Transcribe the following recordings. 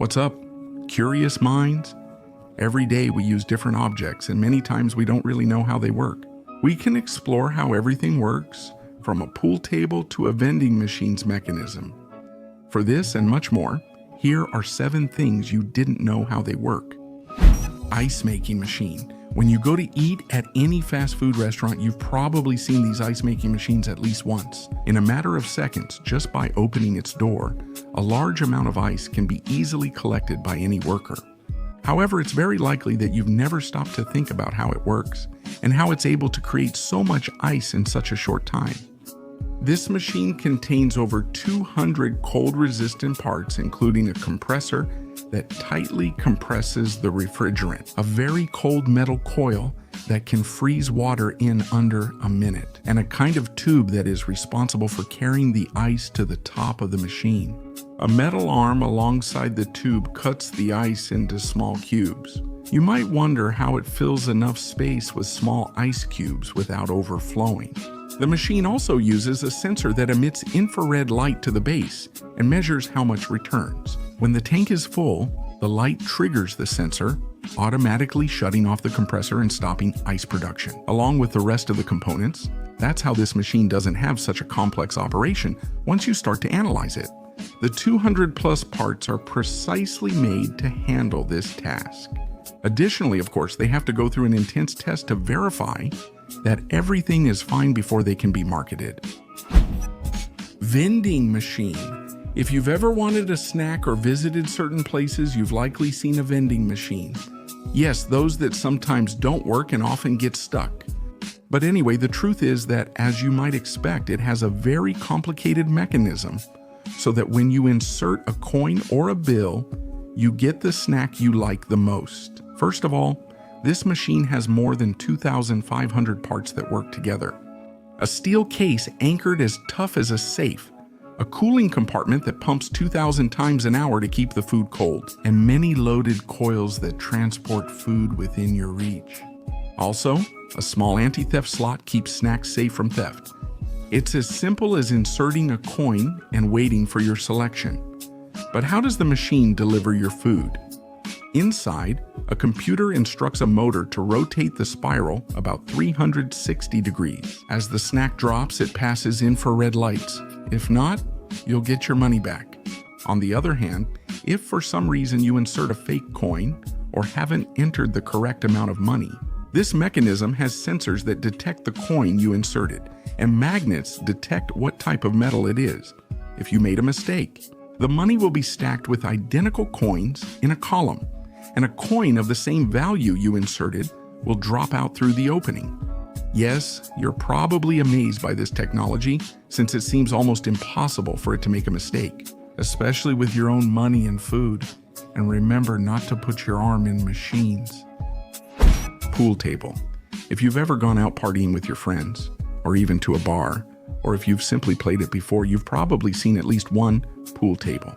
What's up, curious minds? Every day we use different objects and many times we don't really know how they work. We can explore how everything works, from a pool table to a vending machine's mechanism. For this and much more, here are 7 things you didn't know how they work. Ice making machine. When you go to eat at any fast food restaurant, you've probably seen these ice making machines at least once. In a matter of seconds, just by opening its door, a large amount of ice can be easily collected by any worker. However, it's very likely that you've never stopped to think about how it works and how it's able to create so much ice in such a short time. This machine contains over 200 cold-resistant parts, including a compressor that tightly compresses the refrigerant, a very cold metal coil that can freeze water in under a minute, and a kind of tube that is responsible for carrying the ice to the top of the machine. A metal arm alongside the tube cuts the ice into small cubes. You might wonder how it fills enough space with small ice cubes without overflowing. The machine also uses a sensor that emits infrared light to the base and measures how much returns. When the tank is full, the light triggers the sensor, automatically shutting off the compressor and stopping ice production. Along with the rest of the components, that's how this machine doesn't have such a complex operation once you start to analyze it. The 200+ parts are precisely made to handle this task. Additionally, of course, they have to go through an intense test to verify that everything is fine before they can be marketed. Vending machine. If you've ever wanted a snack or visited certain places, you've likely seen a vending machine. Yes, those that sometimes don't work and often get stuck. But anyway, the truth is that, as you might expect, it has a very complicated mechanism so that when you insert a coin or a bill, you get the snack you like the most. First of all, this machine has more than 2,500 parts that work together. A steel case anchored as tough as a safe, a cooling compartment that pumps 2,000 times an hour to keep the food cold, and many loaded coils that transport food within your reach. Also, a small anti-theft slot keeps snacks safe from theft. It's as simple as inserting a coin and waiting for your selection. But how does the machine deliver your food? Inside, a computer instructs a motor to rotate the spiral about 360 degrees. As the snack drops, it passes infrared lights. If not, you'll get your money back. On the other hand, if for some reason you insert a fake coin or haven't entered the correct amount of money, this mechanism has sensors that detect the coin you inserted, and magnets detect what type of metal it is. If you made a mistake, the money will be stacked with identical coins in a column, and a coin of the same value you inserted will drop out through the opening. Yes, you're probably amazed by this technology, since it seems almost impossible for it to make a mistake, especially with your own money and food. And remember not to put your arm in machines. Pool table. If you've ever gone out partying with your friends, or even to a bar, or if you've simply played it before, you've probably seen at least one pool table.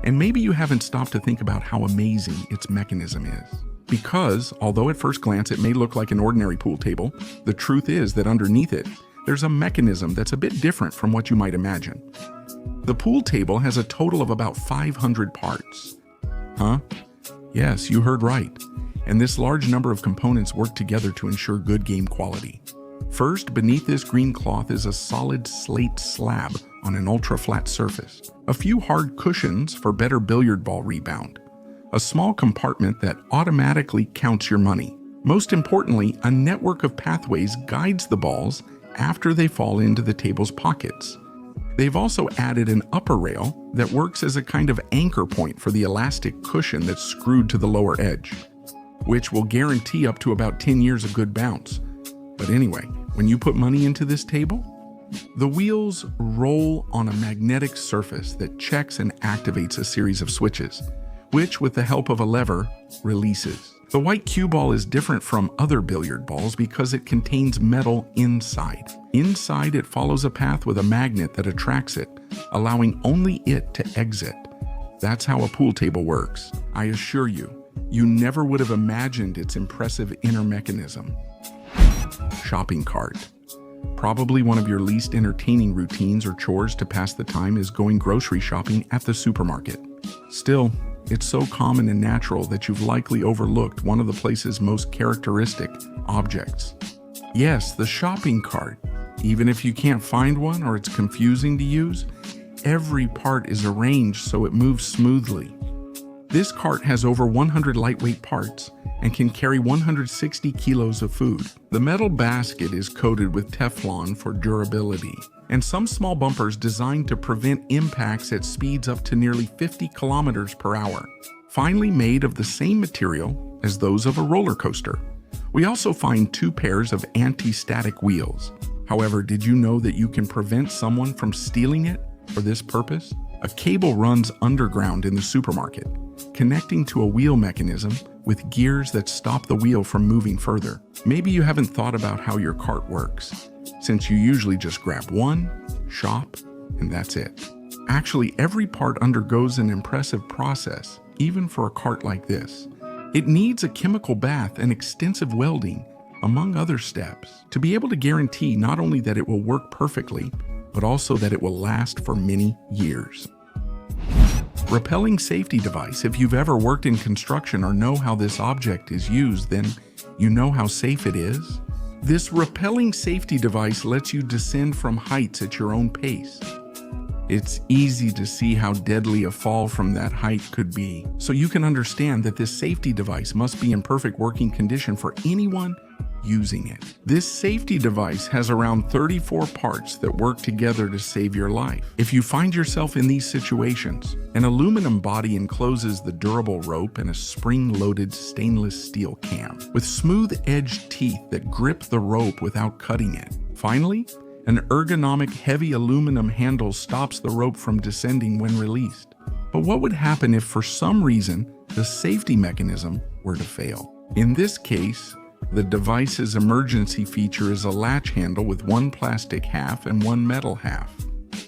And maybe you haven't stopped to think about how amazing its mechanism is. Because, although at first glance it may look like an ordinary pool table, the truth is that underneath it, there's a mechanism that's a bit different from what you might imagine. The pool table has a total of about 500 parts. Huh? Yes, you heard right. And this large number of components work together to ensure good game quality. First, beneath this green cloth is a solid slate slab on an ultra-flat surface, a few hard cushions for better billiard ball rebound, a small compartment that automatically counts your money. Most importantly, a network of pathways guides the balls after they fall into the table's pockets. They've also added an upper rail that works as a kind of anchor point for the elastic cushion that's screwed to the lower edge, which will guarantee up to about 10 years of good bounce. But anyway, when you put money into this table, the wheels roll on a magnetic surface that checks and activates a series of switches, which, with the help of a lever, releases. The white cue ball is different from other billiard balls because it contains metal inside. Inside, it follows a path with a magnet that attracts it, allowing only it to exit. That's how a pool table works. I assure you, you never would have imagined its impressive inner mechanism. Shopping cart. Probably one of your least entertaining routines or chores to pass the time is going grocery shopping at the supermarket. Still, It's so common and natural that you've likely overlooked one of the place's most characteristic objects. Yes, the shopping cart. Even if you can't find one or it's confusing to use, every part is arranged so it moves smoothly. This cart has over 100 lightweight parts and can carry 160 kilos of food. The metal basket is coated with Teflon for durability, and some small bumpers designed to prevent impacts at speeds up to nearly 50 kilometers per hour. Finally made of the same material as those of a roller coaster. We also find 2 pairs of anti-static wheels. However, did you know that you can prevent someone from stealing it for this purpose? A cable runs underground in the supermarket, connecting to a wheel mechanism with gears that stop the wheel from moving further. Maybe you haven't thought about how your cart works, since you usually just grab one, shop, and that's it. Actually, every part undergoes an impressive process, even for a cart like this. It needs a chemical bath and extensive welding, among other steps, to be able to guarantee not only that it will work perfectly, but also that it will last for many years. Rappelling safety device. If you've ever worked in construction or know how this object is used, then you know how safe it is. This rappelling safety device lets you descend from heights at your own pace. It's easy to see how deadly a fall from that height could be, so you can understand that this safety device must be in perfect working condition for anyone using it. This safety device has around 34 parts that work together to save your life. If you find yourself in these situations, an aluminum body encloses the durable rope and a spring-loaded stainless steel cam with smooth-edged teeth that grip the rope without cutting it. Finally, an ergonomic heavy aluminum handle stops the rope from descending when released. But what would happen if for some reason the safety mechanism were to fail? In this case, the device's emergency feature is a latch handle with one plastic half and one metal half.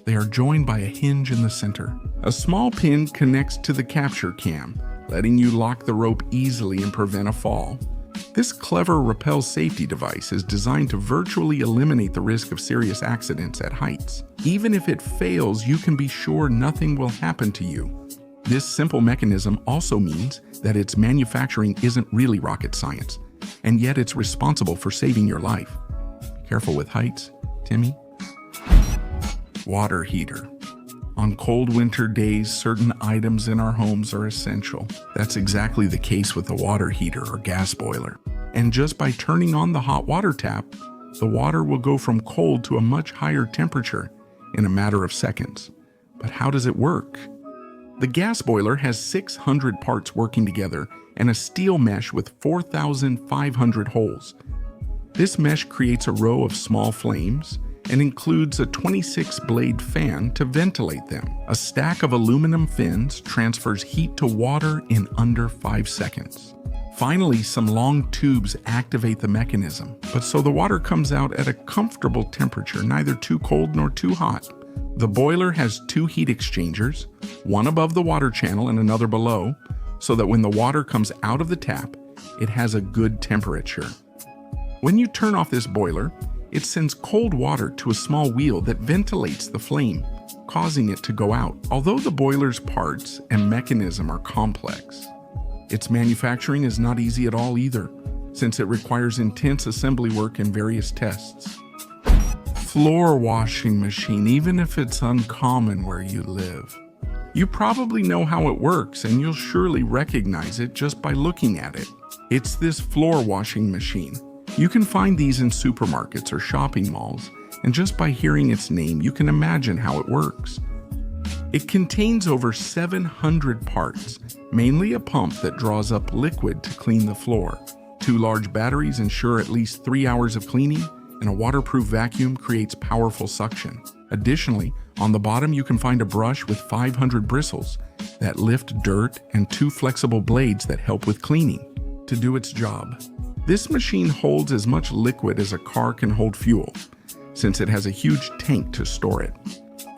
They are joined by a hinge in the center. A small pin connects to the capture cam, letting you lock the rope easily and prevent a fall. This clever rappel safety device is designed to virtually eliminate the risk of serious accidents at heights. Even if it fails, you can be sure nothing will happen to you. This simple mechanism also means that its manufacturing isn't really rocket science, and yet it's responsible for saving your life. Be careful with heights, Timmy. Water heater. On cold winter days, certain items in our homes are essential. That's exactly the case with a water heater or gas boiler. And just by turning on the hot water tap, the water will go from cold to a much higher temperature in a matter of seconds. But how does it work? The gas boiler has 600 parts working together and a steel mesh with 4,500 holes. This mesh creates a row of small flames and includes a 26-blade fan to ventilate them. A stack of aluminum fins transfers heat to water in under 5 seconds. Finally, some long tubes activate the mechanism, but so the water comes out at a comfortable temperature, neither too cold nor too hot. The boiler has 2 heat exchangers, one above the water channel and another below, so that when the water comes out of the tap, it has a good temperature. When you turn off this boiler, it sends cold water to a small wheel that ventilates the flame, causing it to go out. Although the boiler's parts and mechanism are complex, its manufacturing is not easy at all either, since it requires intense assembly work and various tests. Floor washing machine, even if it's uncommon where you live. You probably know how it works, and you'll surely recognize it just by looking at it. It's this floor washing machine. You can find these in supermarkets or shopping malls, and just by hearing its name, you can imagine how it works. It contains over 700 parts, mainly a pump that draws up liquid to clean the floor. 2 large batteries ensure at least 3 hours of cleaning, and a waterproof vacuum creates powerful suction. Additionally, on the bottom you can find a brush with 500 bristles that lift dirt and 2 flexible blades that help with cleaning. To do its job, this machine holds as much liquid as a car can hold fuel, since it has a huge tank to store it.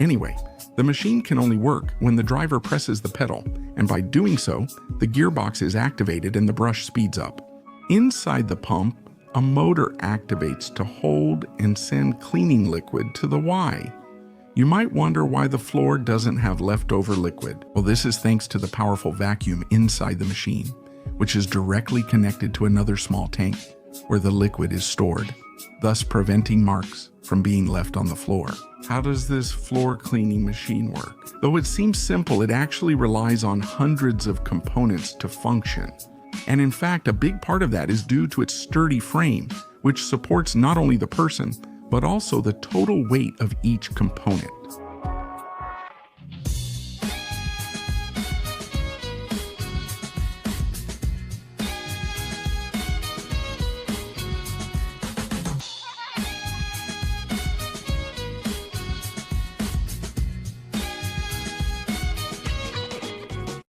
Anyway, the machine can only work when the driver presses the pedal, and by doing so, the gearbox is activated and the brush speeds up. Inside the pump, a motor activates to hold and send cleaning liquid to the Y. You might wonder why the floor doesn't have leftover liquid. Well, this is thanks to the powerful vacuum inside the machine, which is directly connected to another small tank where the liquid is stored, thus preventing marks from being left on the floor. How does this floor cleaning machine work? Though it seems simple, it actually relies on hundreds of components to function. And in fact, a big part of that is due to its sturdy frame, which supports not only the person, but also the total weight of each component.